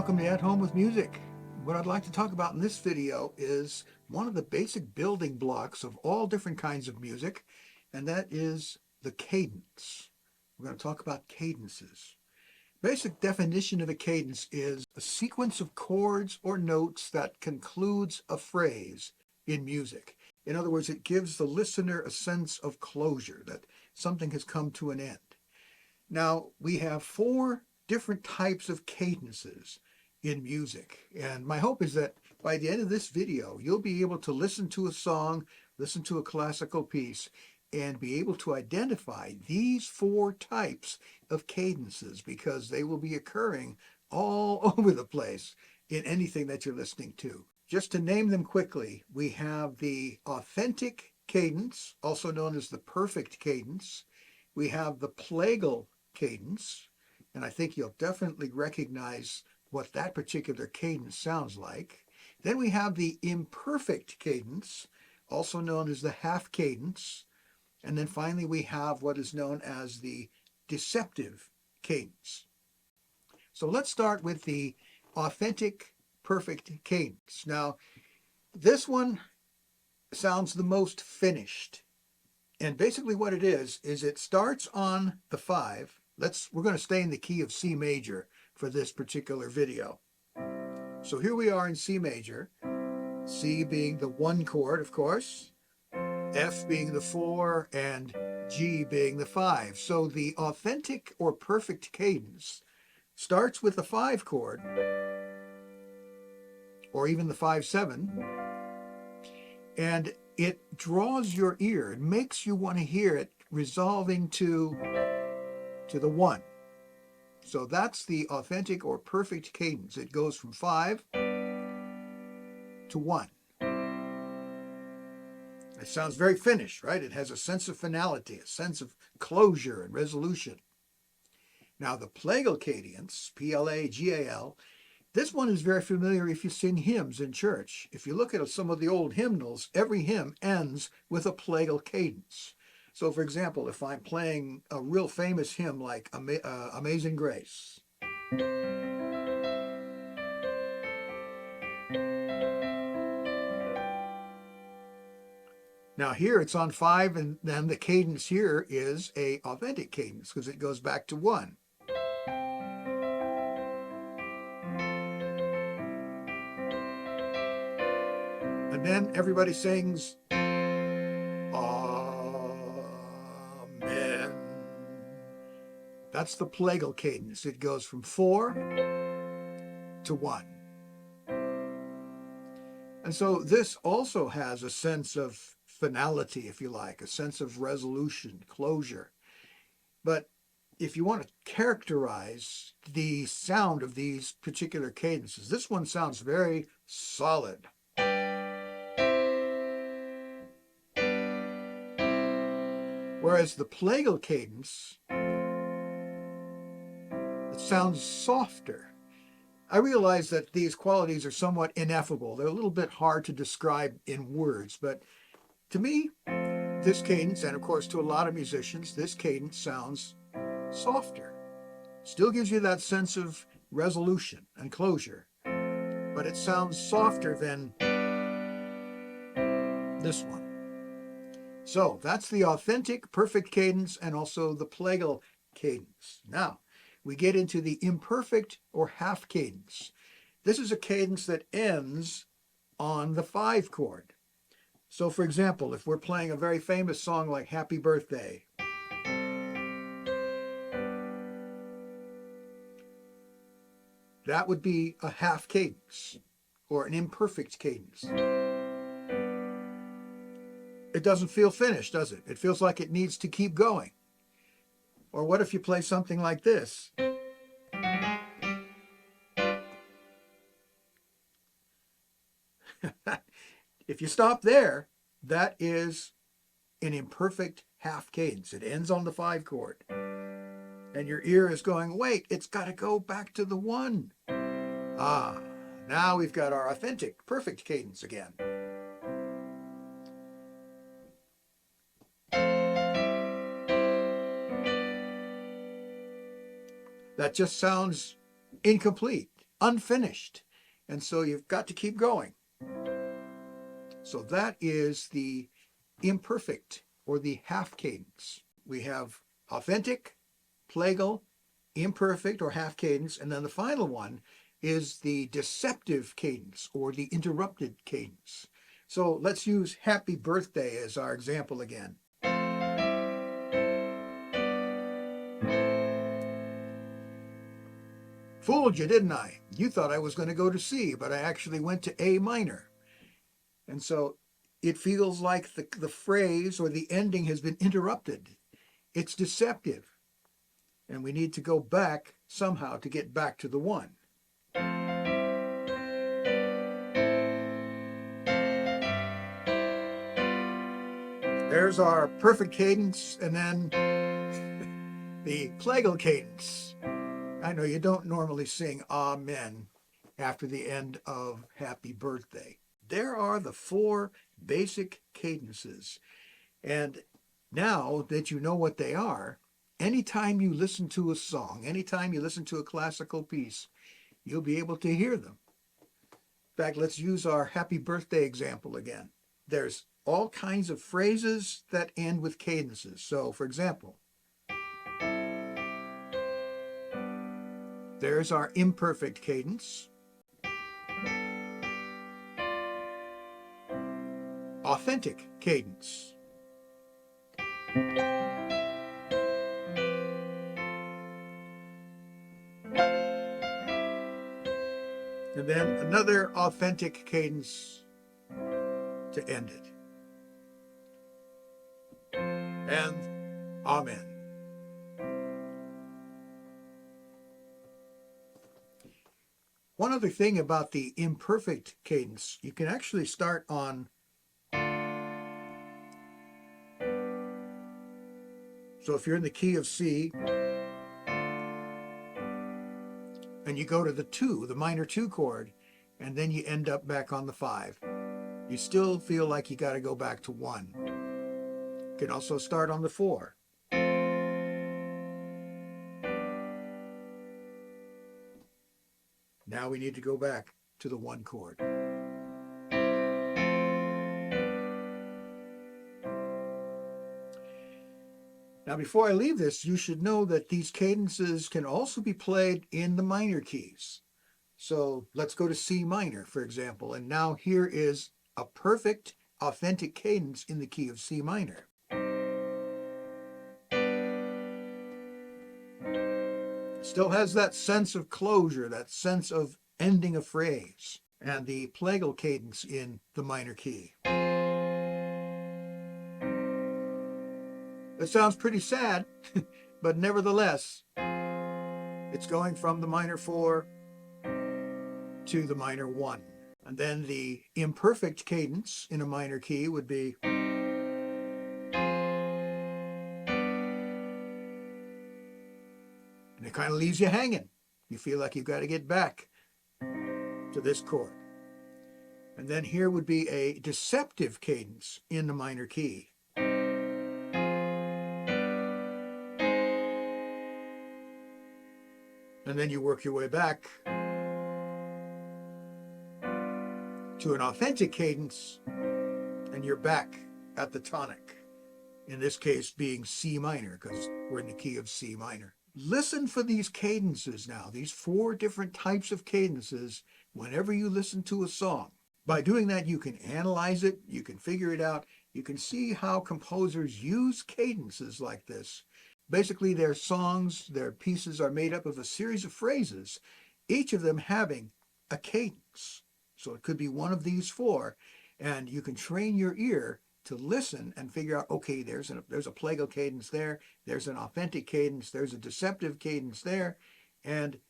Welcome to At Home with Music. What I'd like to talk about in this video is one of the basic building blocks of all different kinds of music, and that is the cadence. We're going to talk about cadences. Basic definition of a cadence is a sequence of chords or notes that concludes a phrase in music. In other words, it gives the listener a sense of closure, that something has come to an end. Now, we have four different types of cadences in music. And my hope is that by the end of this video, you'll be able to listen to a song, listen to a classical piece, and be able to identify these four types of cadences because they will be occurring all over the place in anything that you're listening to. Just to name them quickly, we have the authentic cadence, also known as the perfect cadence. We have the plagal cadence, and I think you'll definitely recognize what that particular cadence sounds like. Then we have the imperfect cadence, also known as the half cadence. And then finally we have what is known as the deceptive cadence. So let's start with the authentic perfect cadence. Now, this one sounds the most finished. And basically what it is it starts on the 5. We're going to stay in the key of C major for this particular video. So here we are in C major, C being the 1 chord, of course, F being the 4, and G being the 5. So the authentic or perfect cadence starts with the 5 chord, or even the 5/7, and it draws your ear. It makes you want to hear it resolving to the 1. So that's the authentic or perfect cadence. It goes from 5 to 1. It sounds very finished, right? It has a sense of finality, a sense of closure and resolution. Now the plagal cadence, P-L-A-G-A-L, this one is very familiar if you sing hymns in church. If you look at some of the old hymnals, every hymn ends with a plagal cadence. So for example, if I'm playing a real famous hymn like Amazing Grace, now here it's on 5, and then the cadence here is a authentic cadence because it goes back to 1. And then everybody sings Amen. That's the plagal cadence. It goes from 4 to 1. And so this also has a sense of finality, if you like, a sense of resolution, closure. But if you want to characterize the sound of these particular cadences, this one sounds very solid. Whereas the plagal cadence, it sounds softer. I realize that these qualities are somewhat ineffable. They're a little bit hard to describe in words, but to me, this cadence, and of course to a lot of musicians, this cadence sounds softer. Still gives you that sense of resolution and closure, but it sounds softer than this one. So that's the authentic perfect cadence and also the plagal cadence. Now, we get into the imperfect or half cadence. This is a cadence that ends on the 5 chord. So for example, if we're playing a very famous song like Happy Birthday, that would be a half cadence or an imperfect cadence. It doesn't feel finished, does it? It feels like it needs to keep going. Or what if you play something like this? If you stop there, that is an imperfect half cadence. It ends on the 5 chord. And your ear is going, wait, it's got to go back to the 1. Now we've got our authentic, perfect cadence again. That just sounds incomplete. unfinished. And so you've got to keep going. So that is the imperfect or the half cadence. We have authentic, plagal, imperfect or half cadence, and then the final one is the deceptive cadence or the interrupted cadence. So let's use Happy Birthday as our example again. Fooled you, didn't I? You thought I was going to go to C, but I actually went to A minor. And so it feels like the phrase or the ending has been interrupted. It's deceptive. And we need to go back somehow to get back to the one. There's our perfect cadence, and then the plagal cadence. I know you don't normally sing Amen after the end of Happy Birthday. There are the 4 basic cadences. And now that you know what they are, anytime you listen to a song, anytime you listen to a classical piece, you'll be able to hear them. In fact, let's use our Happy Birthday example again. There's all kinds of phrases that end with cadences. So, for example, there's our imperfect cadence. Authentic cadence. And then another authentic cadence to end it. And Amen. One other thing about the imperfect cadence, you can actually start on, so if you're in the key of C, and you go to the 2, the minor 2 chord, and then you end up back on the 5. You still feel like you got to go back to 1. You can also start on the 4. Now we need to go back to the 1 chord. Now, before I leave this, you should know that these cadences can also be played in the minor keys. So let's go to C minor, for example, and now here is a perfect, authentic cadence in the key of C minor. Still has that sense of closure, that sense of ending a phrase, and the plagal cadence in the minor key. It sounds pretty sad, but nevertheless, it's going from the minor 4 to the minor 1. And then the imperfect cadence in a minor key would be, and it kind of leaves you hanging. You feel like you've got to get back to this chord. And then here would be a deceptive cadence in the minor key. And then you work your way back to an authentic cadence, and you're back at the tonic. In this case being C minor, because we're in the key of C minor. Listen for these cadences now, these 4 different types of cadences, whenever you listen to a song. By doing that, you can analyze it, you can figure it out, you can see how composers use cadences like this. Basically, their songs, their pieces are made up of a series of phrases, each of them having a cadence. So it could be one of these 4, and you can train your ear to listen and figure out, okay, there's a plagal cadence there, there's an authentic cadence, there's a deceptive cadence there, and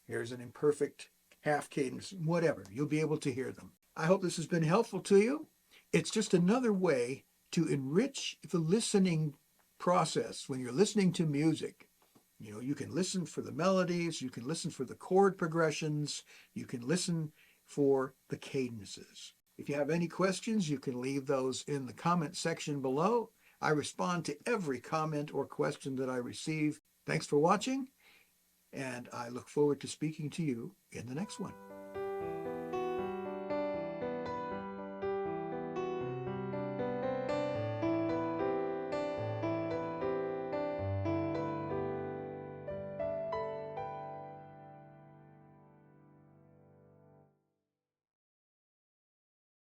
here's an imperfect half cadence, whatever. You'll be able to hear them. I hope this has been helpful to you. It's just another way to enrich the listening process. When you're listening to music, you can listen for the melodies, you can listen for the chord progressions, you can listen for the cadences. If you have any questions, you can leave those in the comment section below. I respond to every comment or question that I receive. Thanks for watching, And I look forward to speaking to you in the next one.